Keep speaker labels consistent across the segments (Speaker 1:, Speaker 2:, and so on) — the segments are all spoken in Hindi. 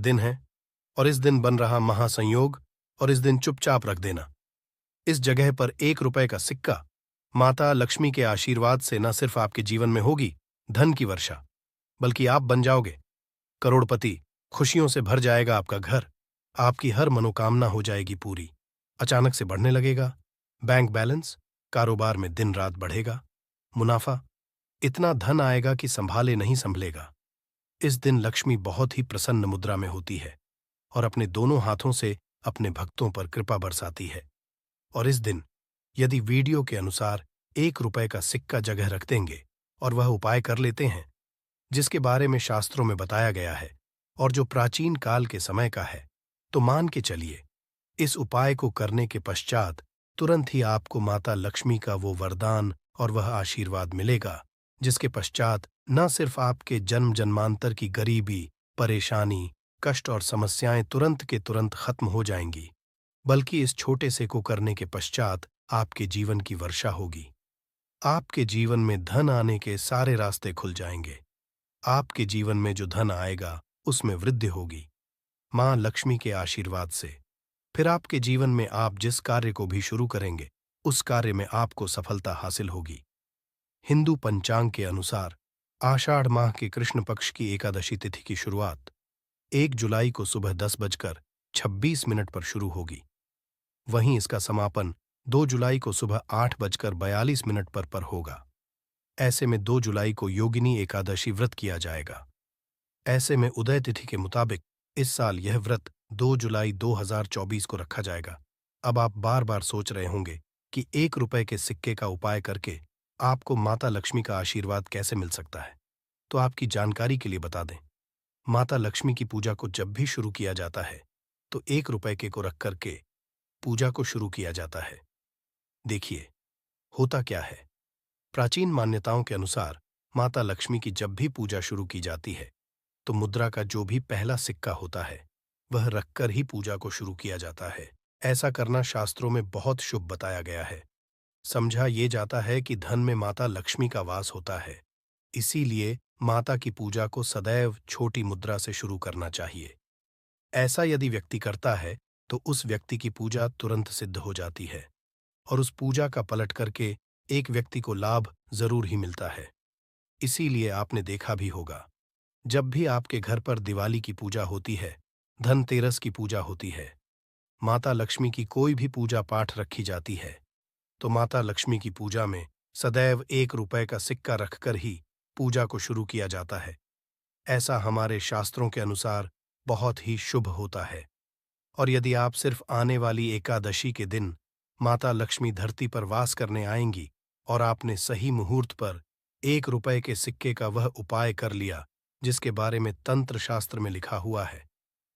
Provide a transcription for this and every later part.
Speaker 1: दिन है और इस दिन बन रहा महासंयोग, और इस दिन चुपचाप रख देना। इस जगह पर 1 रुपए का सिक्का माता लक्ष्मी के आशीर्वाद से न सिर्फ आपके जीवन में होगी धन की वर्षा, बल्कि आप बन जाओगे करोड़पति। खुशियों से भर जाएगा आपका घर, आपकी हर मनोकामना हो जाएगी पूरी। अचानक से बढ़ने लगेगा बैंक बैलेंस, कारोबार में दिन रात बढ़ेगा, मुनाफा इतना धन आएगा कि संभाले नहीं संभलेगा। इस दिन लक्ष्मी बहुत ही प्रसन्न मुद्रा में होती है और अपने दोनों हाथों से अपने भक्तों पर कृपा बरसाती है। और इस दिन यदि वीडियो के अनुसार 1 रुपए का सिक्का जगह रख देंगे और वह उपाय कर लेते हैं जिसके बारे में शास्त्रों में बताया गया है और जो प्राचीन काल के समय का है, तो मान के चलिए इस उपाय को करने के पश्चात तुरंत ही आपको माता लक्ष्मी का वो वरदान और वह आशीर्वाद मिलेगा जिसके पश्चात न सिर्फ आपके जन्म जन्मांतर की गरीबी, परेशानी, कष्ट और समस्याएं तुरंत के तुरंत खत्म हो जाएंगी, बल्कि इस छोटे से को करने के पश्चात आपके जीवन की वर्षा होगी। आपके जीवन में धन आने के सारे रास्ते खुल जाएंगे। आपके जीवन में जो धन आएगा उसमें वृद्धि होगी मां लक्ष्मी के आशीर्वाद से। फिर आपके जीवन में आप जिस कार्य को भी शुरू करेंगे उस कार्य में आपको सफलता हासिल होगी। हिंदू पंचांग के अनुसार आषाढ़ माह के कृष्ण पक्ष की एकादशी तिथि की शुरुआत 1 जुलाई को सुबह 10:26 पर शुरू होगी। वहीं इसका समापन 2 जुलाई को सुबह 8:42 पर होगा। ऐसे में 2 जुलाई को योगिनी एकादशी व्रत किया जाएगा। ऐसे में उदय तिथि के मुताबिक इस साल यह व्रत 2 जुलाई 2024 को रखा जाएगा। अब आप बार बार सोच रहे होंगे कि 1 रुपए के सिक्के का उपाय करके आपको माता लक्ष्मी का आशीर्वाद कैसे मिल सकता है। तो आपकी जानकारी के लिए बता दें, माता लक्ष्मी की पूजा को जब भी शुरू किया जाता है तो 1 रुपए के को रख करके पूजा को शुरू किया जाता है। देखिए होता क्या है, प्राचीन मान्यताओं के अनुसार माता लक्ष्मी की जब भी पूजा शुरू की जाती है तो मुद्रा का जो भी पहला सिक्का होता है वह रखकर ही पूजा को शुरू किया जाता है। ऐसा करना शास्त्रों में बहुत शुभ बताया गया है। समझा ये जाता है कि धन में माता लक्ष्मी का वास होता है, इसीलिए माता की पूजा को सदैव छोटी मुद्रा से शुरू करना चाहिए। ऐसा यदि व्यक्ति करता है तो उस व्यक्ति की पूजा तुरंत सिद्ध हो जाती है और उस पूजा का पलट करके एक व्यक्ति को लाभ जरूर ही मिलता है। इसीलिए आपने देखा भी होगा, जब भी आपके घर पर दिवाली की पूजा होती है, धनतेरस की पूजा होती है, माता लक्ष्मी की कोई भी पूजा पाठ रखी जाती है, तो माता लक्ष्मी की पूजा में सदैव 1 रुपए का सिक्का रखकर ही पूजा को शुरू किया जाता है। ऐसा हमारे शास्त्रों के अनुसार बहुत ही शुभ होता है। और यदि आप सिर्फ आने वाली एकादशी के दिन माता लक्ष्मी धरती पर वास करने आएंगी और आपने सही मुहूर्त पर 1 रुपए के सिक्के का वह उपाय कर लिया जिसके बारे में तंत्र शास्त्र में लिखा हुआ है,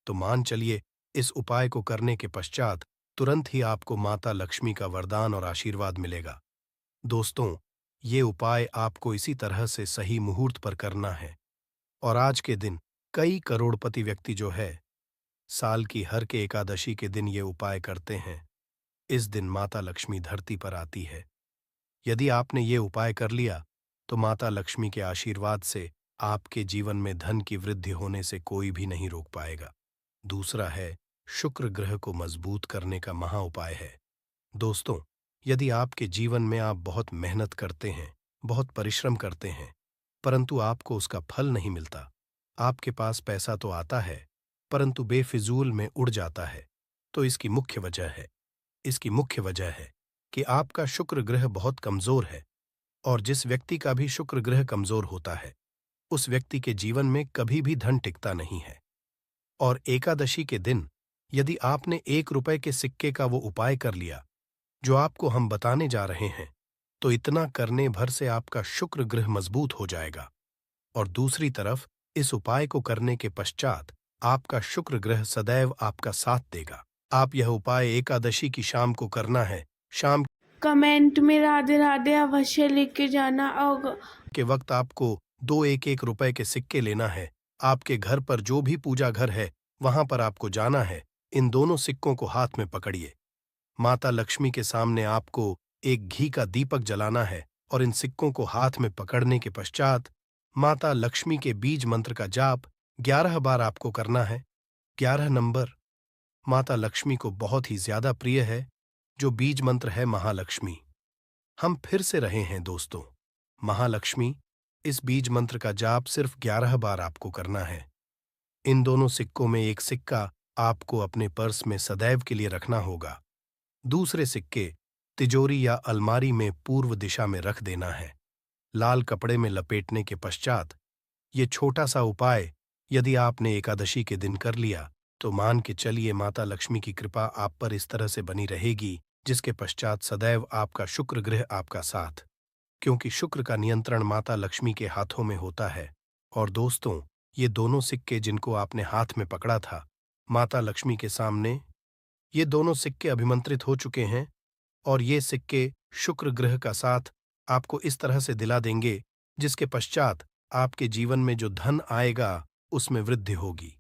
Speaker 1: तो मान चलिए इस उपाय को करने के पश्चात तुरंत ही आपको माता लक्ष्मी का वरदान और आशीर्वाद मिलेगा। दोस्तों, ये उपाय आपको इसी तरह से सही मुहूर्त पर करना है। और आज के दिन कई करोड़पति व्यक्ति जो है साल की हर के एकादशी के दिन ये उपाय करते हैं। इस दिन माता लक्ष्मी धरती पर आती है। यदि आपने ये उपाय कर लिया तो माता लक्ष्मी के आशीर्वाद से आपके जीवन में धन की वृद्धि होने से कोई भी नहीं रोक पाएगा। दूसरा है शुक्र ग्रह को मजबूत करने का महा उपाय है। दोस्तों, यदि आपके जीवन में आप बहुत मेहनत करते हैं, बहुत परिश्रम करते हैं, परंतु आपको उसका फल नहीं मिलता, आपके पास पैसा तो आता है परंतु बेफिजूल में उड़ जाता है, तो इसकी मुख्य वजह है कि आपका शुक्र ग्रह बहुत कमजोर है। और जिस व्यक्ति का भी शुक्र ग्रह कमजोर होता है उस व्यक्ति के जीवन में कभी भी धन टिकता नहीं है। और एकादशी के दिन यदि आपने 1 रुपए के सिक्के का वो उपाय कर लिया जो आपको हम बताने जा रहे हैं, तो इतना करने भर से आपका शुक्र ग्रह मजबूत हो जाएगा। और दूसरी तरफ इस उपाय को करने के पश्चात आपका शुक्र ग्रह सदैव आपका साथ देगा। आप यह उपाय एकादशी की शाम को करना है। शाम
Speaker 2: कमेंट में राधे राधे अवश्य लिख के जाना। और
Speaker 1: के वक्त आपको 2 1 रुपए के सिक्के लेना है। आपके घर पर जो भी पूजा घर है वहां पर आपको जाना है। इन दोनों सिक्कों को हाथ में पकड़िए। माता लक्ष्मी के सामने आपको एक घी का दीपक जलाना है और इन सिक्कों को हाथ में पकड़ने के पश्चात माता लक्ष्मी के बीज मंत्र का जाप 11 बार आपको करना है। 11 नंबर माता लक्ष्मी को बहुत ही ज्यादा प्रिय है, जो बीज मंत्र है महालक्ष्मी। हम फिर से रहे हैं दोस्तों, महालक्ष्मी। इस बीज मंत्र का जाप सिर्फ 11 बार आपको करना है। इन दोनों सिक्कों में एक सिक्का आपको अपने पर्स में सदैव के लिए रखना होगा। दूसरे सिक्के तिजोरी या अलमारी में पूर्व दिशा में रख देना है, लाल कपड़े में लपेटने के पश्चात। ये छोटा सा उपाय यदि आपने एकादशी के दिन कर लिया तो मान के चलिए माता लक्ष्मी की कृपा आप पर इस तरह से बनी रहेगी, जिसके पश्चात सदैव आपका शुक्र ग्रह आपका साथ, क्योंकि शुक्र का नियंत्रण माता लक्ष्मी के हाथों में होता है। और दोस्तों, ये दोनों सिक्के जिनको आपने हाथ में पकड़ा था माता लक्ष्मी के सामने, ये दोनों सिक्के अभिमंत्रित हो चुके हैं, और ये सिक्के शुक्र ग्रह का साथ आपको इस तरह से दिला देंगे, जिसके पश्चात आपके जीवन में जो धन आएगा उसमें वृद्धि होगी।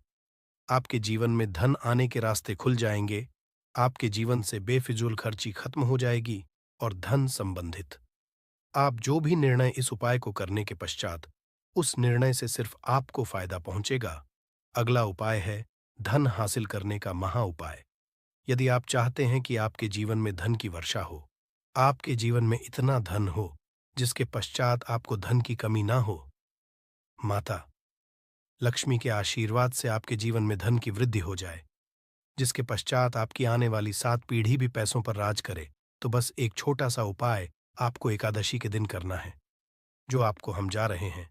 Speaker 1: आपके जीवन में धन आने के रास्ते खुल जाएंगे, आपके जीवन से बेफिजूल खर्ची खत्म हो जाएगी, और धन संबंधित आप जो भी निर्णय इस उपाय को करने के पश्चात, उस निर्णय से सिर्फ आपको फायदा पहुंचेगा। अगला उपाय है धन हासिल करने का महा उपाय। यदि आप चाहते हैं कि आपके जीवन में धन की वर्षा हो, आपके जीवन में इतना धन हो जिसके पश्चात आपको धन की कमी ना हो, माता लक्ष्मी के आशीर्वाद से आपके जीवन में धन की वृद्धि हो जाए, जिसके पश्चात आपकी आने वाली 7 पीढ़ी भी पैसों पर राज करे, तो बस एक छोटा सा उपाय आपको एकादशी के दिन करना है, जो आपको हम जा रहे हैं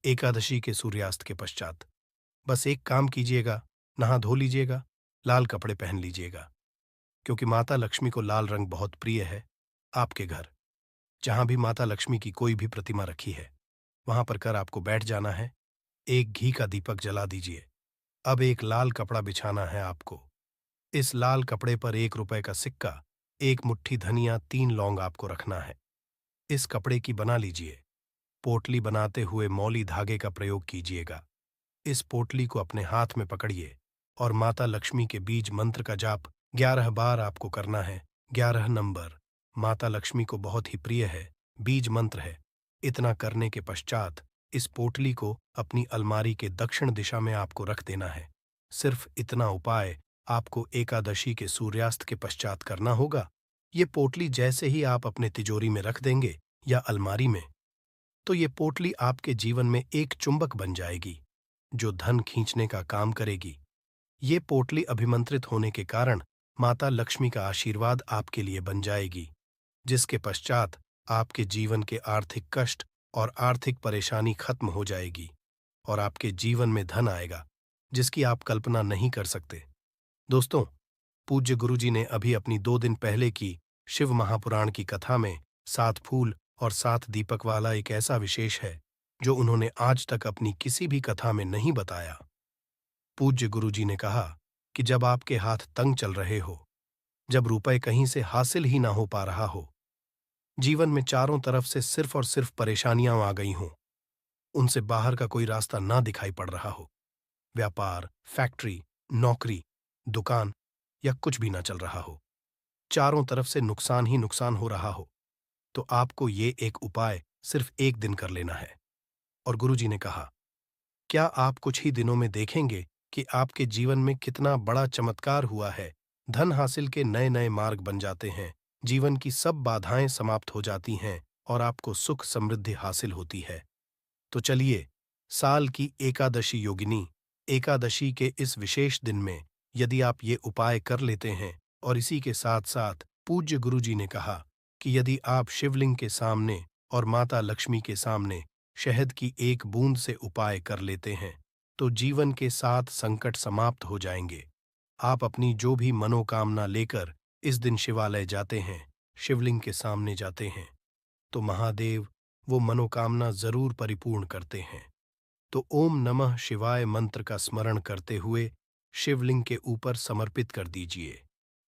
Speaker 1: एकादशी के सूर्यास्त के पश्चात। बस एक काम कीजिएगा, नहा धो लीजिएगा, लाल कपड़े पहन लीजिएगा, क्योंकि माता लक्ष्मी को लाल रंग बहुत प्रिय है। आपके घर जहां भी माता लक्ष्मी की कोई भी प्रतिमा रखी है, वहां पर कर आपको बैठ जाना है। एक घी का दीपक जला दीजिए। अब एक लाल कपड़ा बिछाना है आपको। इस लाल कपड़े पर 1 रुपए का सिक्का, 1 मुट्ठी धनिया, 3 लौंग आपको रखना है। इस कपड़े की बना लीजिए। पोटली बनाते हुए मौली धागे का प्रयोग कीजिएगा। इस पोटली को अपने हाथ में पकड़िए और माता लक्ष्मी के बीज मंत्र का जाप 11 बार आपको करना है। 11 नंबर माता लक्ष्मी को बहुत ही प्रिय है, बीज मंत्र है। इतना करने के पश्चात इस पोटली को अपनी अलमारी के दक्षिण दिशा में आपको रख देना है। सिर्फ इतना उपाय आपको एकादशी के सूर्यास्त के पश्चात करना होगा। ये पोटली जैसे ही आप अपने तिजोरी में रख देंगे या अलमारी में, तो ये पोटली आपके जीवन में एक चुंबक बन जाएगी, जो धन खींचने का काम करेगी। ये पोटली अभिमंत्रित होने के कारण माता लक्ष्मी का आशीर्वाद आपके लिए बन जाएगी, जिसके पश्चात आपके जीवन के आर्थिक कष्ट और आर्थिक परेशानी खत्म हो जाएगी, और आपके जीवन में धन आएगा, जिसकी आप कल्पना नहीं कर सकते। दोस्तों, पूज्य गुरुजी ने अभी अपनी 2 दिन पहले की शिव महापुराण की कथा में 7 फूल और 7 दीपक वाला एक ऐसा विशेष है, जो उन्होंने आज तक अपनी किसी भी कथा में नहीं बताया। पूज्य गुरुजी ने कहा कि जब आपके हाथ तंग चल रहे हो, जब रुपए कहीं से हासिल ही ना हो पा रहा हो, जीवन में चारों तरफ से सिर्फ और सिर्फ परेशानियां आ गई हों, उनसे बाहर का कोई रास्ता ना दिखाई पड़ रहा हो, व्यापार, फैक्ट्री, नौकरी, दुकान या कुछ भी ना चल रहा हो, चारों तरफ से नुकसान ही नुकसान हो रहा हो, तो आपको ये एक उपाय सिर्फ एक दिन कर लेना है। और गुरुजी ने कहा, क्या आप कुछ ही दिनों में देखेंगे कि आपके जीवन में कितना बड़ा चमत्कार हुआ है। धन हासिल के नए नए मार्ग बन जाते हैं, जीवन की सब बाधाएं समाप्त हो जाती हैं और आपको सुख समृद्धि हासिल होती है। तो चलिए, साल की एकादशी योगिनी एकादशी के इस विशेष दिन में यदि आप ये उपाय कर लेते हैं, और इसी के साथ साथ पूज्य गुरुजी ने कहा कि यदि आप शिवलिंग के सामने और माता लक्ष्मी के सामने शहद की एक बूंद से उपाय कर लेते हैं, तो जीवन के 7 संकट समाप्त हो जाएंगे। आप अपनी जो भी मनोकामना लेकर इस दिन शिवालय जाते हैं, शिवलिंग के सामने जाते हैं, तो महादेव वो मनोकामना जरूर परिपूर्ण करते हैं। तो ओम नमः शिवाय मंत्र का स्मरण करते हुए शिवलिंग के ऊपर समर्पित कर दीजिए,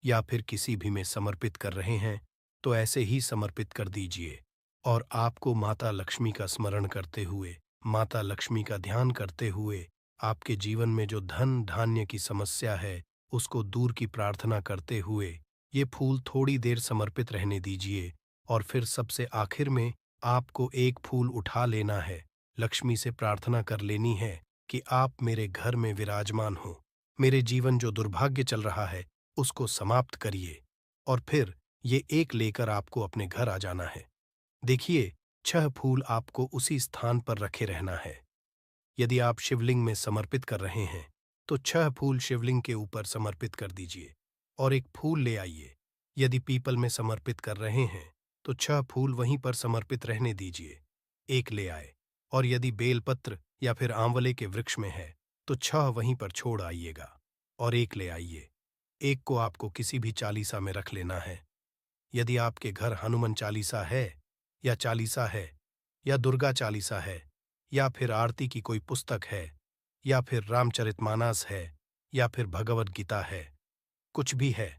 Speaker 1: या फिर किसी भी में समर्पित कर रहे हैं तो ऐसे ही समर्पित कर दीजिए। और आपको माता लक्ष्मी का स्मरण करते हुए, माता लक्ष्मी का ध्यान करते हुए, आपके जीवन में जो धन धान्य की समस्या है उसको दूर की प्रार्थना करते हुए ये फूल थोड़ी देर समर्पित रहने दीजिए। और फिर सबसे आखिर में आपको एक फूल उठा लेना है, लक्ष्मी से प्रार्थना कर लेनी है कि आप मेरे घर में विराजमान हो, मेरे जीवन जो दुर्भाग्य चल रहा है उसको समाप्त करिए, और फिर ये एक लेकर आपको अपने घर आ जाना है। देखिए, 6 फूल आपको उसी स्थान पर रखे रहना है। यदि आप शिवलिंग में समर्पित कर रहे हैं तो 6 फूल शिवलिंग के ऊपर समर्पित कर दीजिए और एक फूल ले आइए। यदि पीपल में समर्पित कर रहे हैं तो 6 फूल वहीं पर समर्पित रहने दीजिए, एक ले आए। और यदि बेलपत्र या फिर आंवले के वृक्ष में है तो 6 वहीं पर छोड़ आइएगा और एक ले आइए। एक को आपको किसी भी चालीसा में रख लेना है। यदि आपके घर हनुमान चालीसा है या चालीसा है या दुर्गा चालीसा है या फिर आरती की कोई पुस्तक है या फिर रामचरितमानस है या फिर भगवद गीता है, कुछ भी है,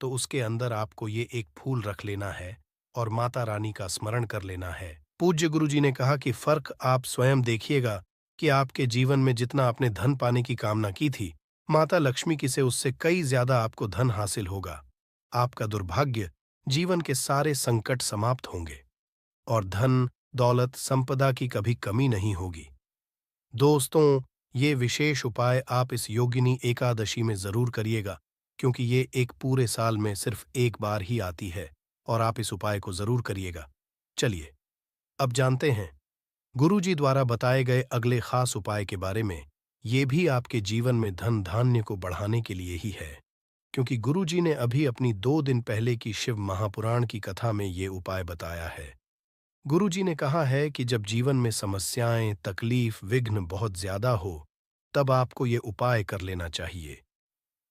Speaker 1: तो उसके अंदर आपको ये एक फूल रख लेना है और माता रानी का स्मरण कर लेना है। पूज्य गुरुजी ने कहा कि फर्क आप स्वयं देखिएगा कि आपके जीवन में जितना आपने धन पाने की कामना की थी, माता लक्ष्मी की से उससे कई ज्यादा आपको धन हासिल होगा। आपका दुर्भाग्य, जीवन के सारे संकट समाप्त होंगे और धन, दौलत, संपदा की कभी कमी नहीं होगी। दोस्तों, ये विशेष उपाय आप इस योगिनी एकादशी में जरूर करिएगा, क्योंकि ये एक पूरे साल में सिर्फ एक बार ही आती है और आप इस उपाय को जरूर करिएगा। चलिए, अब जानते हैं गुरुजी द्वारा बताए गए अगले खास उपाय के बारे में। ये भी आपके जीवन में धन धान्य को बढ़ाने के लिए ही है, क्योंकि गुरुजी ने अभी अपनी 2 दिन पहले की शिव महापुराण की कथा में ये उपाय बताया है। गुरुजी ने कहा है कि जब जीवन में समस्याएं, तकलीफ, विघ्न बहुत ज्यादा हो, तब आपको ये उपाय कर लेना चाहिए।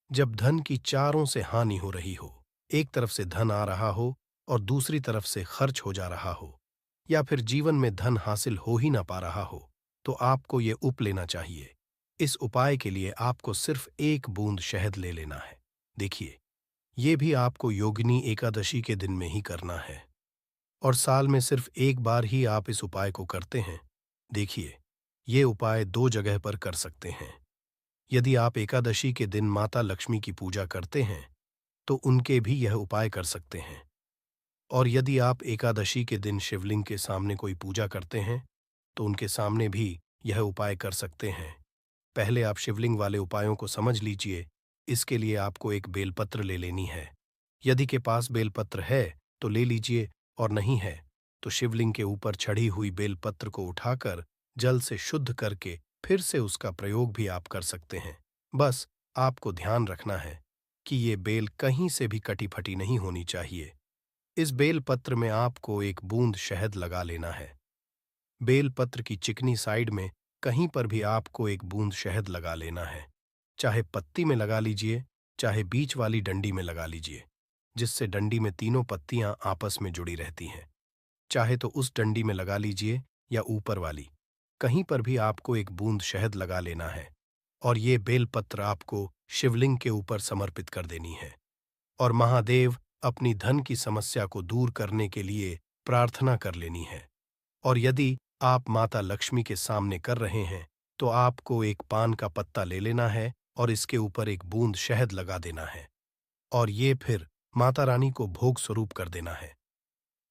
Speaker 1: जब धन की चारों से हानि हो रही हो, एक तरफ से धन आ रहा हो और दूसरी तरफ से खर्च हो जा रहा हो, या फिर जीवन में धन हासिल हो ही ना पा रहा हो, तो आपको ये उप लेना चाहिए। इस उपाय के लिए आपको सिर्फ 1 बूंद शहद ले लेना है। देखिए, ये भी आपको योगिनी एकादशी के दिन में ही करना है और साल में सिर्फ एक बार ही आप इस उपाय को करते हैं। देखिए, ये उपाय 2 जगह पर कर सकते हैं। यदि आप एकादशी के दिन माता लक्ष्मी की पूजा करते हैं तो उनके भी यह उपाय कर सकते हैं, और यदि आप एकादशी के दिन शिवलिंग के सामने कोई पूजा करते हैं तो उनके सामने भी यह उपाय कर सकते हैं। पहले आप शिवलिंग वाले उपायों को समझ लीजिए। इसके लिए आपको एक बेलपत्र ले लेनी है। यदि के पास बेलपत्र है तो ले लीजिए, और नहीं है तो शिवलिंग के ऊपर चढ़ी हुई बेलपत्र को उठाकर जल से शुद्ध करके फिर से उसका प्रयोग भी आप कर सकते हैं। बस आपको ध्यान रखना है कि ये बेल कहीं से भी कटी फटी नहीं होनी चाहिए। इस बेलपत्र में आपको 1 बूंद शहद लगा लेना है। बेलपत्र की चिकनी साइड में कहीं पर भी आपको 1 बूंद शहद लगा लेना है। चाहे पत्ती में लगा लीजिए, चाहे बीच वाली डंडी में लगा लीजिए, जिससे डंडी में तीनों पत्तियां आपस में जुड़ी रहती हैं। चाहे तो उस डंडी में लगा लीजिए या ऊपर वाली, कहीं पर भी आपको 1 बूंद शहद लगा लेना है और ये बेलपत्र आपको शिवलिंग के ऊपर समर्पित कर देनी है। और महादेव अपनी धन की समस्या को दूर करने के लिए प्रार्थना कर लेनी है। और यदि आप माता लक्ष्मी के सामने कर रहे हैं तो आपको 1 पान का पत्ता ले लेना है और इसके ऊपर 1 बूंद शहद लगा देना है और ये फिर माता रानी को भोग स्वरूप कर देना है।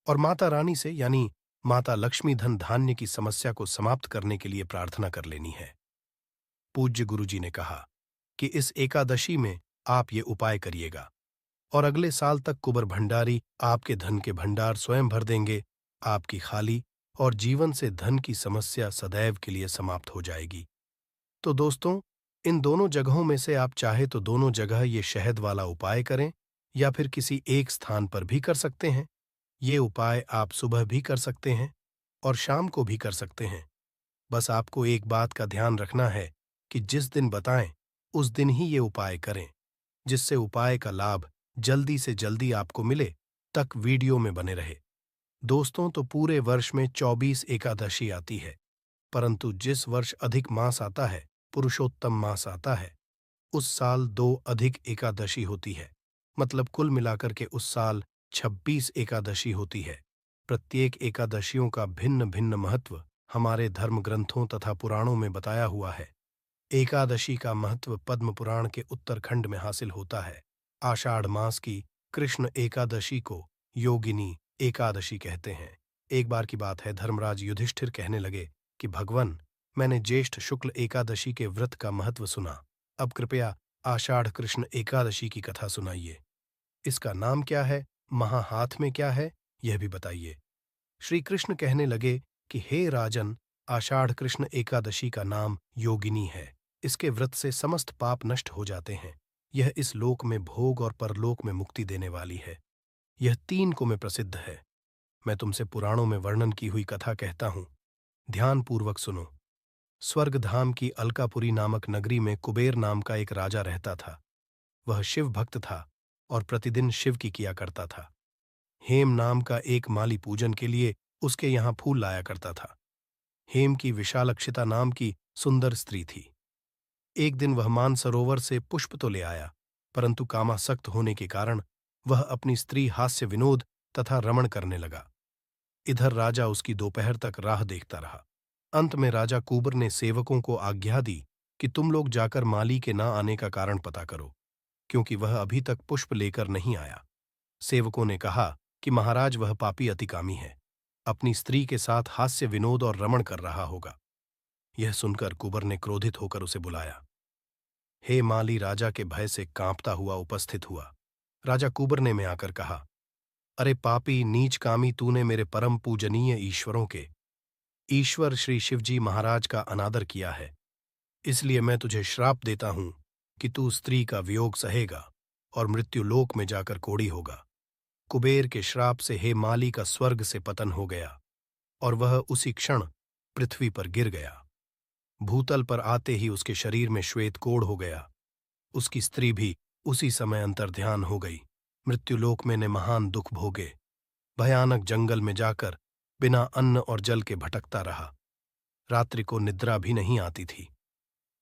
Speaker 1: और माता रानी से यानी माता लक्ष्मी धन धान्य की समस्या को समाप्त करने के लिए प्रार्थना कर लेनी है। पूज्य गुरुजी ने कहा कि इस एकादशी में आप ये उपाय करिएगा और अगले साल तक कुबर भंडारी आपके धन के भंडार स्वयं भर देंगे, आपकी खाली और जीवन से धन की समस्या सदैव के लिए समाप्त हो जाएगी। तो दोस्तों, इन दोनों जगहों में से आप चाहे तो दोनों जगह ये शहद वाला उपाय करें या फिर किसी एक स्थान पर भी कर सकते हैं। ये उपाय आप सुबह भी कर सकते हैं और शाम को भी कर सकते हैं। बस आपको एक बात का ध्यान रखना है कि जिस दिन बताएं उस दिन ही ये उपाय करें, जिससे उपाय का लाभ जल्दी से जल्दी आपको मिले। तक वीडियो में बने रहे। दोस्तों, तो पूरे वर्ष में 24 एकादशी आती है, परंतु जिस वर्ष अधिक मास आता है, पुरुषोत्तम मास आता है, उस साल 2 अधिक एकादशी होती है। मतलब कुल मिलाकर के उस साल 26 एकादशी होती है। प्रत्येक एकादशियों का भिन्न भिन्न महत्व हमारे धर्म ग्रंथों तथा पुराणों में बताया हुआ है। एकादशी का महत्व पद्म पुराण के उत्तरखंड में हासिल होता है। आषाढ़ मास की कृष्ण एकादशी को योगिनी एकादशी कहते हैं। एक बार की बात है, धर्मराज युधिष्ठिर कहने लगे कि भगवन, मैंने ज्येष्ठ शुक्ल एकादशी के व्रत का महत्व सुना। अब कृपया आषाढ़ कृष्ण एकादशी की कथा सुनाइए। इसका नाम क्या है, महाहाथ में क्या है, यह भी बताइए। श्री कृष्ण कहने लगे कि हे राजन, आषाढ़ कृष्ण एकादशी का नाम योगिनी है। इसके व्रत से समस्त पाप नष्ट हो जाते हैं। यह इस लोक में भोग और परलोक में मुक्ति देने वाली है। यह 3 को में प्रसिद्ध है। मैं तुमसे पुराणों में वर्णन की हुई कथा कहता हूं, ध्यानपूर्वक सुनो। स्वर्गधाम की अलकापुरी नामक नगरी में कुबेर नाम का एक राजा रहता था। वह शिव भक्त था और प्रतिदिन शिव की किया करता था। हेम नाम का एक माली पूजन के लिए उसके यहां फूल लाया करता था। हेम की विशालक्षिता नाम की सुंदर स्त्री थी। एक दिन वह मानसरोवर से पुष्प तो ले आया, परंतु कामासक्त होने के कारण वह अपनी स्त्री हास्य विनोद तथा रमण करने लगा। इधर राजा उसकी दोपहर तक राह देखता रहा। अंत में राजा कुबर ने सेवकों को आज्ञा दी कि तुम लोग जाकर माली के न आने का कारण पता करो, क्योंकि वह अभी तक पुष्प लेकर नहीं आया। सेवकों ने कहा कि महाराज, वह पापी अतिकामी है, अपनी स्त्री के साथ हास्य विनोद और रमण कर रहा होगा। यह सुनकर कुबर ने क्रोधित होकर उसे बुलाया। हे माली राजा के भय से कांपता हुआ उपस्थित हुआ। राजा कुबर ने में आकर कहा, अरे पापी नीच कामी, तूने मेरे परम पूजनीय ईश्वरों के ईश्वर श्री शिवजी महाराज का अनादर किया है, इसलिए मैं तुझे श्राप देता हूं कि तू स्त्री का वियोग सहेगा और मृत्युलोक में जाकर कोढ़ी होगा। कुबेर के श्राप से हे माली का स्वर्ग से पतन हो गया और वह उसी क्षण पृथ्वी पर गिर गया। भूतल पर आते ही उसके शरीर में श्वेत कोढ़ हो गया। उसकी स्त्री भी उसी समय अंतर्ध्यान हो गई। मृत्युलोक में ने महान दुख भोगे। भयानक जंगल में जाकर बिना अन्न और जल के भटकता रहा। रात्रि को निद्रा भी नहीं आती थी,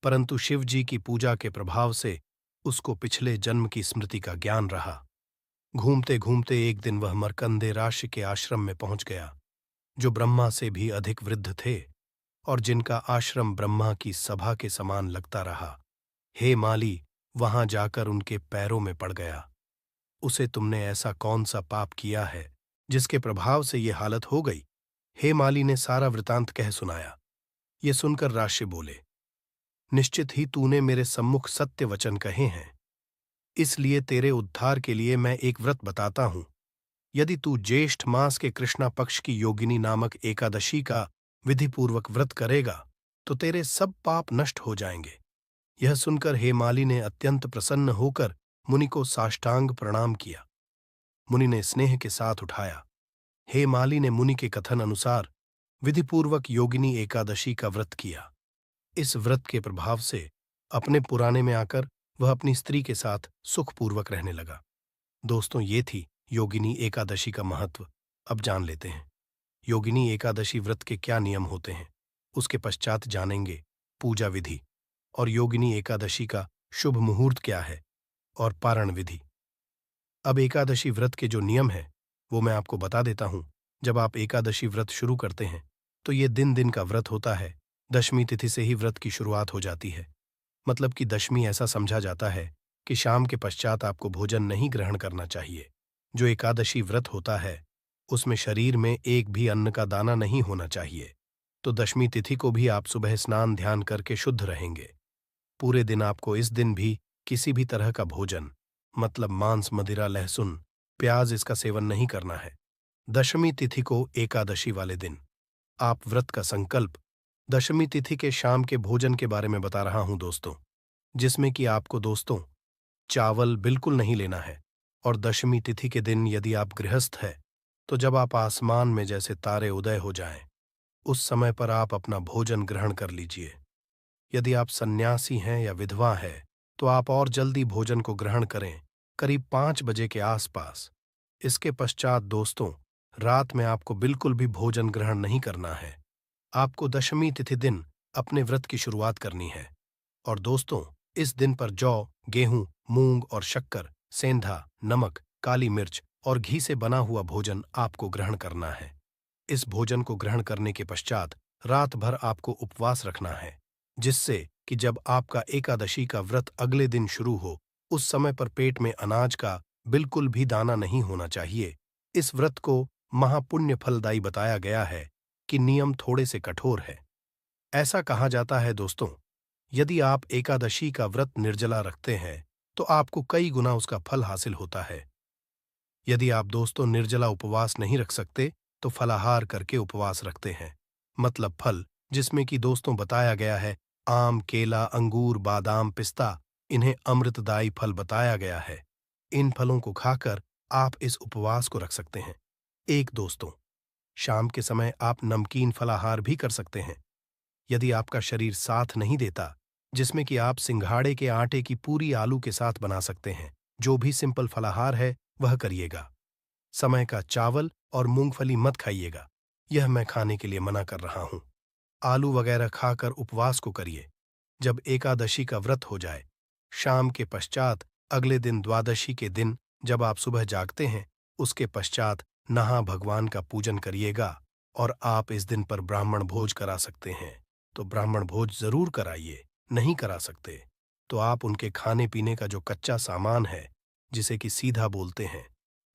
Speaker 1: परंतु शिवजी की पूजा के प्रभाव से उसको पिछले जन्म की स्मृति का ज्ञान रहा। घूमते घूमते एक दिन वह मरकंदे राशि के आश्रम में पहुंच गया, जो ब्रह्मा से भी अधिक वृद्ध थे और जिनका आश्रम ब्रह्मा की सभा के समान लगता रहा। हे माली, वहां जाकर उनके पैरों में पड़ गया। उसे तुमने ऐसा कौन सा पाप किया है जिसके प्रभाव से ये हालत हो गई? हे माली ने सारा वृतांत कह सुनाया। ये सुनकर राशि बोले, निश्चित ही तूने मेरे सम्मुख सत्य वचन कहे हैं, इसलिए तेरे उद्धार के लिए मैं एक व्रत बताता हूं। यदि तू ज्येष्ठ मास के कृष्णा पक्ष की योगिनी नामक एकादशी का विधिपूर्वक व्रत करेगा तो तेरे सब पाप नष्ट हो जाएंगे। यह सुनकर हेमाली ने अत्यंत प्रसन्न होकर मुनि को साष्टांग प्रणाम किया। मुनि ने स्नेह के साथ उठाया। हेमाली ने मुनि के कथन अनुसार विधिपूर्वक योगिनी एकादशी का व्रत किया। इस व्रत के प्रभाव से अपने पुराने में आकर वह अपनी स्त्री के साथ सुखपूर्वक रहने लगा। दोस्तों, ये थी योगिनी एकादशी का महत्व। अब जान लेते हैं योगिनी एकादशी व्रत के क्या नियम होते हैं। उसके पश्चात जानेंगे पूजा विधि और योगिनी एकादशी का शुभ मुहूर्त क्या है और पारण विधि। अब एकादशी व्रत के जो नियम हैं वो मैं आपको बता देता हूं। जब आप एकादशी व्रत शुरू करते हैं तो ये दिन दिन का व्रत होता है। दशमी तिथि से ही व्रत की शुरुआत हो जाती है। मतलब कि दशमी ऐसा समझा जाता है कि शाम के पश्चात आपको भोजन नहीं ग्रहण करना चाहिए। जो एकादशी व्रत होता है उसमें शरीर में एक भी अन्न का दाना नहीं होना चाहिए। तो दशमी तिथि को भी आप सुबह स्नान ध्यान करके शुद्ध रहेंगे। पूरे दिन आपको इस दिन भी किसी भी तरह का भोजन, मतलब मांस मदिरा लहसुन प्याज, इसका सेवन नहीं करना है। दशमी तिथि को एकादशी वाले दिन आप व्रत का संकल्प दशमी तिथि के शाम के भोजन के बारे में बता रहा हूं दोस्तों, जिसमें कि आपको दोस्तों चावल बिल्कुल नहीं लेना है। और दशमी तिथि के दिन यदि आप गृहस्थ है तो जब आप आसमान में जैसे तारे उदय हो जाएं, उस समय पर आप अपना भोजन ग्रहण कर लीजिए। यदि आप सन्यासी हैं या विधवा है तो आप और जल्दी भोजन को ग्रहण करें, करीब 5 बजे के आसपास। इसके पश्चात दोस्तों रात में आपको बिल्कुल भी भोजन ग्रहण नहीं करना है। आपको दशमी तिथि दिन अपने व्रत की शुरुआत करनी है। और दोस्तों इस दिन पर जौ, गेहूं, मूंग और शक्कर, सेंधा, नमक, काली मिर्च और घी से बना हुआ भोजन आपको ग्रहण करना है। इस भोजन को ग्रहण करने के पश्चात रात भर आपको उपवास रखना है, जिससे कि जब आपका एकादशी का व्रत अगले दिन शुरू हो उस समय पर पेट में अनाज का बिल्कुल भी दाना नहीं होना चाहिए। इस व्रत को महापुण्य फलदायी बताया गया है कि नियम थोड़े से कठोर है। ऐसा कहा जाता है दोस्तों, यदि आप एकादशी का व्रत निर्जला रखते हैं तो आपको कई गुना उसका फल हासिल होता है। यदि आप दोस्तों निर्जला उपवास नहीं रख सकते तो फलाहार करके उपवास रखते हैं, मतलब फल जिसमें कि दोस्तों बताया गया है आम, केला, अंगूर, बादाम, पिस्ता, इन्हें अमृतदायी फल बताया गया है। इन फलों को खाकर आप इस उपवास को रख सकते हैं। एक दोस्तों, शाम के समय आप नमकीन फलाहार भी कर सकते हैं। यदि आपका शरीर साथ नहीं देता, जिसमें कि आप सिंघाड़े के आटे की पूरी आलू के साथ बना सकते हैं, जो भी सिंपल फलाहार है वह करिएगा। समय का चावल और मूंगफली मत खाइएगा, यह मैं खाने के लिए मना कर रहा हूं। आलू वगैरह खाकर उपवास को करिए। जब एकादशी का व्रत हो जाए, शाम के पश्चात अगले दिन द्वादशी के दिन जब आप सुबह जागते हैं, उसके पश्चात नहा भगवान का पूजन करिएगा और आप इस दिन पर ब्राह्मण भोज करा सकते हैं तो ब्राह्मण भोज जरूर कराइए। नहीं करा सकते तो आप उनके खाने पीने का जो कच्चा सामान है, जिसे कि सीधा बोलते हैं,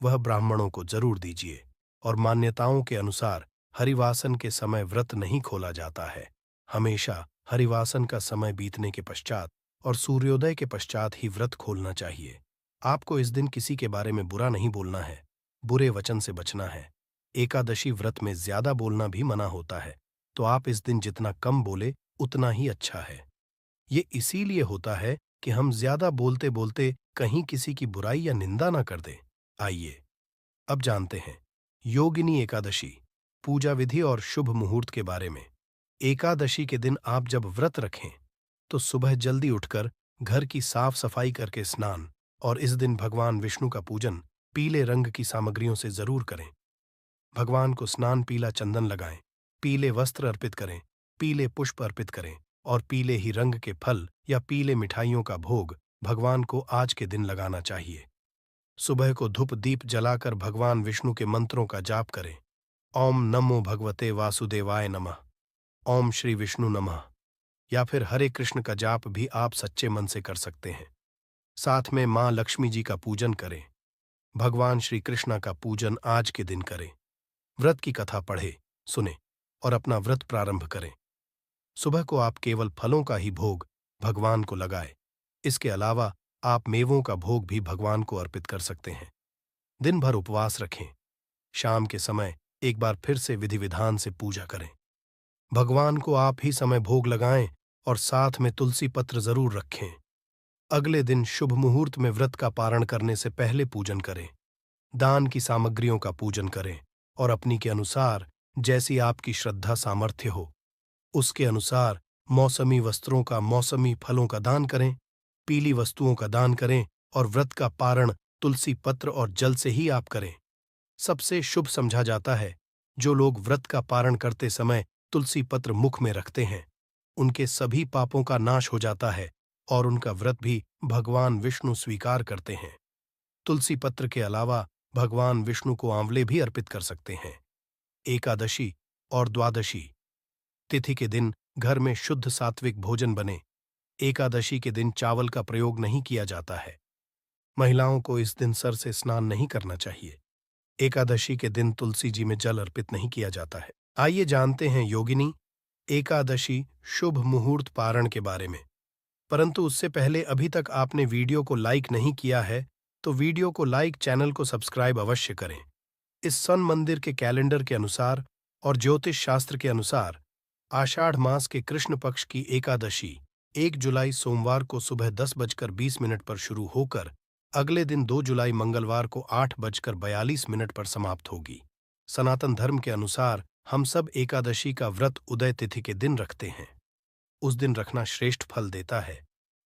Speaker 1: वह ब्राह्मणों को जरूर दीजिए। और मान्यताओं के अनुसार हरिवासन के समय व्रत नहीं खोला जाता है। हमेशा हरिवासन का समय बीतने के पश्चात और सूर्योदय के पश्चात ही व्रत खोलना चाहिए। आपको इस दिन किसी के बारे में बुरा नहीं बोलना है, बुरे वचन से बचना है। एकादशी व्रत में ज्यादा बोलना भी मना होता है, तो आप इस दिन जितना कम बोले उतना ही अच्छा है। ये इसीलिए होता है कि हम ज्यादा बोलते बोलते कहीं किसी की बुराई या निंदा ना कर दें। आइए अब जानते हैं योगिनी एकादशी, पूजा विधि और शुभ मुहूर्त के बारे में। एकादशी के दिन आप जब व्रत रखें तो सुबह जल्दी उठकर घर की साफ सफाई करके स्नान और इस दिन भगवान विष्णु का पूजन पीले रंग की सामग्रियों से जरूर करें। भगवान को स्नान पीला चंदन लगाएं, पीले वस्त्र अर्पित करें, पीले पुष्प अर्पित करें और पीले ही रंग के फल या पीले मिठाइयों का भोग भगवान को आज के दिन लगाना चाहिए। सुबह को धूप दीप जलाकर भगवान विष्णु के मंत्रों का जाप करें। ओम नमो भगवते वासुदेवाय नमः, ओम श्री विष्णु नमः या फिर हरे कृष्ण का जाप भी आप सच्चे मन से कर सकते हैं। साथ में मां लक्ष्मी जी का पूजन करें। भगवान श्री कृष्णा का पूजन आज के दिन करें। व्रत की कथा पढ़े, सुने और अपना व्रत प्रारंभ करें। सुबह को आप केवल फलों का ही भोग भगवान को लगाए। इसके अलावा आप मेवों का भोग भी भगवान को अर्पित कर सकते हैं। दिन भर उपवास रखें। शाम के समय एक बार फिर से विधि विधान से पूजा करें। भगवान को आप ही समय भोग लगाएं और साथ में तुलसी पत्र जरूर रखें। अगले दिन शुभ मुहूर्त में व्रत का पारण करने से पहले पूजन करें। दान की सामग्रियों का पूजन करें और अपनी के अनुसार जैसी आपकी श्रद्धा सामर्थ्य हो उसके अनुसार मौसमी वस्त्रों का, मौसमी फलों का दान करें, पीली वस्तुओं का दान करें और व्रत का पारण तुलसी पत्र और जल से ही आप करें। सबसे शुभ समझा जाता है जो लोग व्रत का पारण करते समय तुलसी पत्र मुख में रखते हैं, उनके सभी पापों का नाश हो जाता है और उनका व्रत भी भगवान विष्णु स्वीकार करते हैं। तुलसी पत्र के अलावा भगवान विष्णु को आंवले भी अर्पित कर सकते हैं। एकादशी और द्वादशी तिथि के दिन घर में शुद्ध सात्विक भोजन बने। एकादशी के दिन चावल का प्रयोग नहीं किया जाता है। महिलाओं को इस दिन सर से स्नान नहीं करना चाहिए। एकादशी के दिन तुलसी जी में जल अर्पित नहीं किया जाता है। आइए जानते हैं योगिनी एकादशी शुभ मुहूर्त पारण के बारे में। परंतु उससे पहले अभी तक आपने वीडियो को लाइक नहीं किया है तो वीडियो को लाइक, चैनल को सब्सक्राइब अवश्य करें। इस सन मंदिर के कैलेंडर के अनुसार और ज्योतिष शास्त्र के अनुसार आषाढ़ मास के कृष्ण पक्ष की एकादशी 1 जुलाई सोमवार को सुबह 10:20 पर शुरू होकर अगले दिन 2 जुलाई मंगलवार को 8:42 पर समाप्त होगी। सनातन धर्म के अनुसार हम सब एकादशी का व्रत उदय तिथि के दिन रखते हैं। उस दिन रखना श्रेष्ठ फल देता है।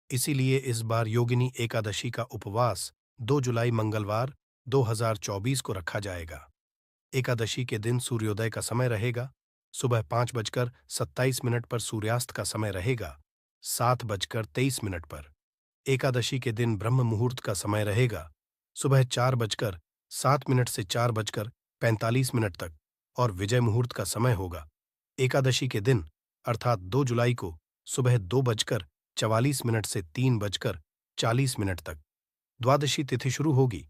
Speaker 1: इसीलिए इस बार योगिनी एकादशी का उपवास 2 जुलाई मंगलवार 2024 को रखा जाएगा। एकादशी के दिन सूर्योदय का समय रहेगा। सुबह 5:27 पर सूर्यास्त का समय रहेगा। 7:23 पर एकादशी के दिन ब्रह्म मुहूर्त का समय रहेगा। सुबह 4:07 से 4:45 तक और विजय मुहूर्त का समय होगा। एकादशी के दिन अर्थात 2 जुलाई को सुबह 2:44 से 3:40 तक द्वादशी तिथि शुरू होगी।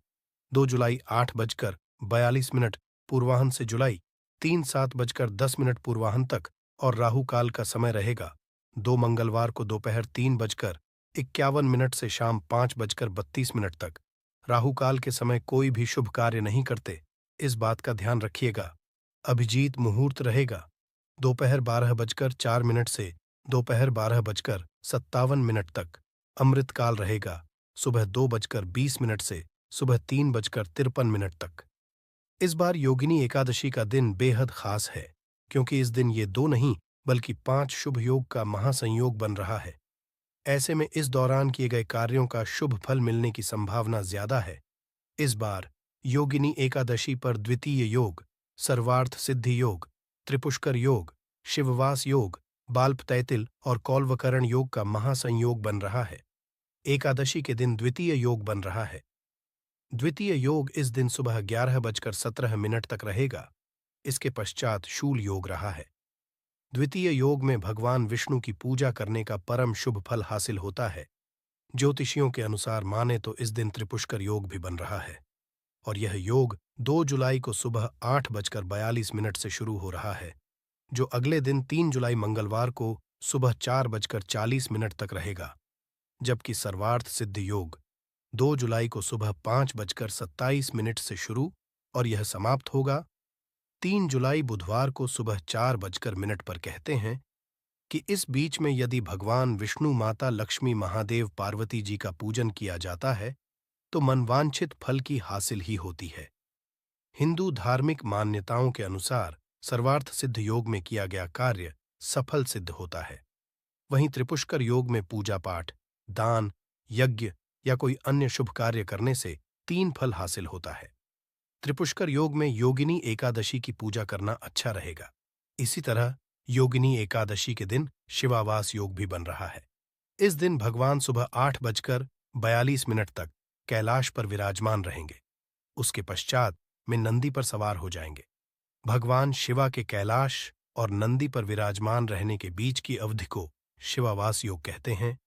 Speaker 1: 2 जुलाई 8:42 पूर्वाह्न से जुलाई 3 7:10 पूर्वाह्न तक और राहु काल का समय रहेगा। 2 मंगलवार को दोपहर 3:51 से शाम 5:32 तक। राहु काल के समय कोई भी शुभ कार्य नहीं करते, इस बात का ध्यान रखिएगा। अभिजीत मुहूर्त रहेगा दोपहर 12:04 से दोपहर 12:57 तक। अमृत काल रहेगा सुबह 2:20 से सुबह 3:53 तक। इस बार योगिनी एकादशी का दिन बेहद खास है, क्योंकि इस दिन ये 2 नहीं बल्कि 5 शुभ योग का महासंयोग बन रहा है। ऐसे में इस दौरान किए गए कार्यों का शुभ फल मिलने की संभावना ज्यादा है। इस बार योगिनी एकादशी पर द्वितीय योग, सर्वार्थ सिद्धि योग, त्रिपुष्कर योग, शिववास योग, बाल्प तैतिल और कौलवकरण योग का महासंयोग बन रहा है। एकादशी के दिन द्वितीय योग बन रहा है। द्वितीय योग इस दिन सुबह 11:17 तक रहेगा। इसके पश्चात शूल योग रहा है। द्वितीय योग में भगवान विष्णु की पूजा करने का परम शुभ फल हासिल होता है। ज्योतिषियों के अनुसार माने तो इस दिन त्रिपुष्कर योग भी बन रहा है, और यह योग 2 जुलाई को सुबह 8:42 से शुरू हो रहा है, जो अगले दिन 3 जुलाई मंगलवार को सुबह 4:40 तक रहेगा। जबकि सर्वार्थ सिद्धि योग 2 जुलाई को सुबह 5:27 से शुरू और यह समाप्त होगा 3 जुलाई बुधवार को सुबह 4:00 पर। कहते हैं कि इस बीच में यदि भगवान विष्णु, माता लक्ष्मी, महादेव, पार्वती जी का पूजन किया जाता है तो मनवांछित फल की हासिल ही होती है। हिंदू धार्मिक मान्यताओं के अनुसार सर्वार्थ सिद्ध योग में किया गया कार्य सफल सिद्ध होता है। वहीं त्रिपुष्कर योग में पूजा पाठ, दान, यज्ञ या कोई अन्य शुभ कार्य करने से 3 फल हासिल होता है। त्रिपुष्कर योग में योगिनी एकादशी की पूजा करना अच्छा रहेगा। इसी तरह योगिनी एकादशी के दिन शिवावास योग भी बन रहा है। इस दिन भगवान सुबह 8:42 तक कैलाश पर विराजमान रहेंगे। उसके पश्चात में नंदी पर सवार हो जाएंगे। भगवान शिवा के कैलाश और नंदी पर विराजमान रहने के बीच की अवधि को शिवावास योग कहते हैं।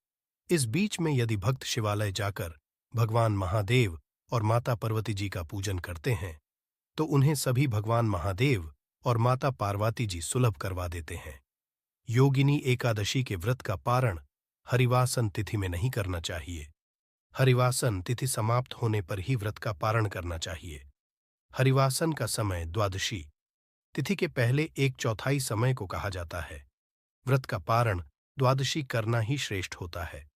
Speaker 1: इस बीच में यदि भक्त शिवालय जाकर भगवान महादेव और माता पार्वती जी का पूजन करते हैं तो उन्हें सभी भगवान महादेव और माता पार्वती जी सुलभ करवा देते हैं। योगिनी एकादशी के व्रत का पारण हरिवासन तिथि में नहीं करना चाहिए। हरिवासन तिथि समाप्त होने पर ही व्रत का पारण करना चाहिए। हरिवासन का समय द्वादशी तिथि के पहले 1/4 समय को कहा जाता है। व्रत का पारण द्वादशी करना ही श्रेष्ठ होता है।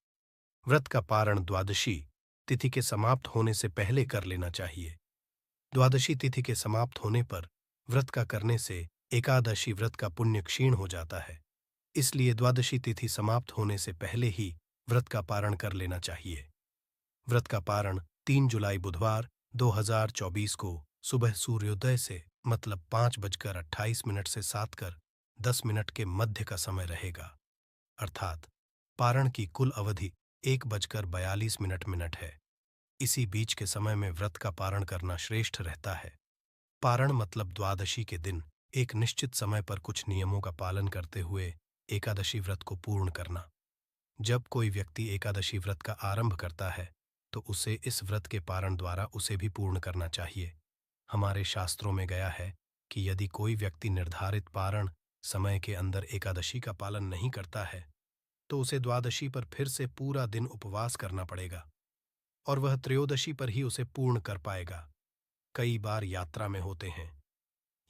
Speaker 1: व्रत का पारण द्वादशी तिथि के समाप्त होने से पहले कर लेना चाहिए। द्वादशी तिथि के समाप्त होने पर व्रत का करने से एकादशी व्रत का पुण्य क्षीण हो जाता है। इसलिए द्वादशी तिथि समाप्त होने से पहले ही व्रत का पारण कर लेना चाहिए। व्रत का पारण 3 जुलाई बुधवार 2024 को सुबह सूर्योदय से मतलब 5:28 से 7:10 के मध्य का समय रहेगा। अर्थात पारण की कुल अवधि 1:42 है। इसी बीच के समय में व्रत का पारण करना श्रेष्ठ रहता है। पारण मतलब द्वादशी के दिन एक निश्चित समय पर कुछ नियमों का पालन करते हुए एकादशी व्रत को पूर्ण करना। जब कोई व्यक्ति एकादशी व्रत का आरंभ करता है तो उसे इस व्रत के पारण द्वारा उसे भी पूर्ण करना चाहिए। हमारे शास्त्रों में गया है कि यदि कोई व्यक्ति निर्धारित पारण समय के अंदर एकादशी का पालन नहीं करता है तो उसे द्वादशी पर फिर से पूरा दिन उपवास करना पड़ेगा और वह त्रयोदशी पर ही उसे पूर्ण कर पाएगा। कई बार यात्रा में होते हैं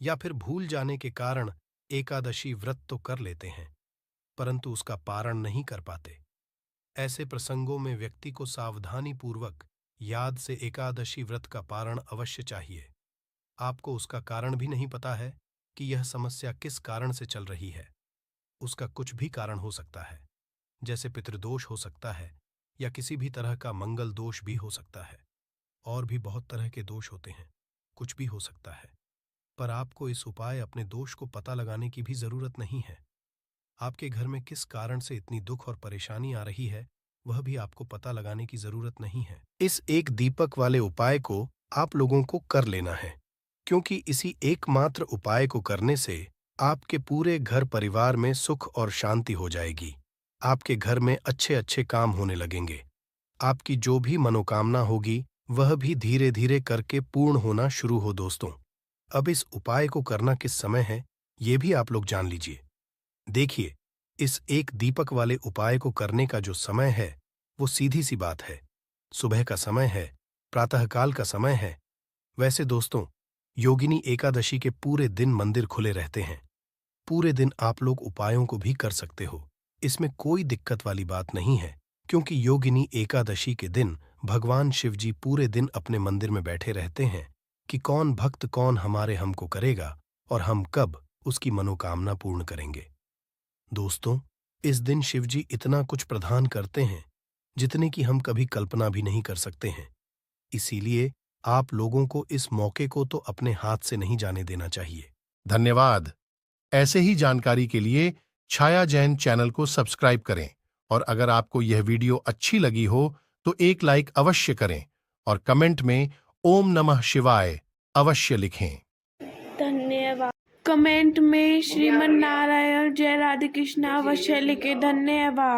Speaker 1: या फिर भूल जाने के कारण एकादशी व्रत तो कर लेते हैं परंतु उसका पारण नहीं कर पाते। ऐसे प्रसंगों में व्यक्ति को सावधानी पूर्वक याद से एकादशी व्रत का पारण अवश्य चाहिए। आपको उसका कारण भी नहीं पता है कि यह समस्या किस कारण से चल रही है। उसका कुछ भी कारण हो सकता है, जैसे पितृदोष हो सकता है या किसी भी तरह का मंगल दोष भी हो सकता है। और भी बहुत तरह के दोष होते हैं, कुछ भी हो सकता है। पर आपको इस उपाय अपने दोष को पता लगाने की भी जरूरत नहीं है। आपके घर में किस कारण से इतनी दुख और परेशानी आ रही है वह भी आपको पता लगाने की जरूरत नहीं है। इस एक दीपक वाले उपाय को आप लोगों को कर लेना है, क्योंकि इसी एकमात्र उपाय को करने से आपके पूरे घर परिवार में सुख और शांति हो जाएगी। आपके घर में अच्छे अच्छे काम होने लगेंगे। आपकी जो भी मनोकामना होगी वह भी धीरे धीरे करके पूर्ण होना शुरू हो। दोस्तों, अब इस उपाय को करना किस समय है ये भी आप लोग जान लीजिए। देखिए, इस एक दीपक वाले उपाय को करने का जो समय है वो सीधी सी बात है, सुबह का समय है, प्रातःकाल का समय है। वैसे दोस्तों, योगिनी एकादशी के पूरे दिन मंदिर खुले रहते हैं। पूरे दिन आप लोग उपायों को भी कर सकते हो, इसमें कोई दिक्कत वाली बात नहीं है, क्योंकि योगिनी एकादशी के दिन भगवान शिव जी पूरे दिन अपने मंदिर में बैठे रहते हैं कि कौन भक्त कौन हमारे हमको करेगा और हम कब उसकी मनोकामना पूर्ण करेंगे। दोस्तों, इस दिन शिव जी इतना कुछ प्रदान करते हैं जितने की हम कभी कल्पना भी नहीं कर सकते हैं। इसीलिए आप लोगों को इस मौके को तो अपने हाथ से नहीं जाने देना चाहिए।
Speaker 3: धन्यवाद। ऐसे ही जानकारी के लिए छाया जैन चैनल को सब्सक्राइब करें और अगर आपको यह वीडियो अच्छी लगी हो तो एक लाइक अवश्य करें और कमेंट में ओम नमः शिवाय अवश्य लिखें।
Speaker 2: धन्यवाद। कमेंट में श्रीमन नारायण जय राधे कृष्ण अवश्य लिखे। धन्यवाद।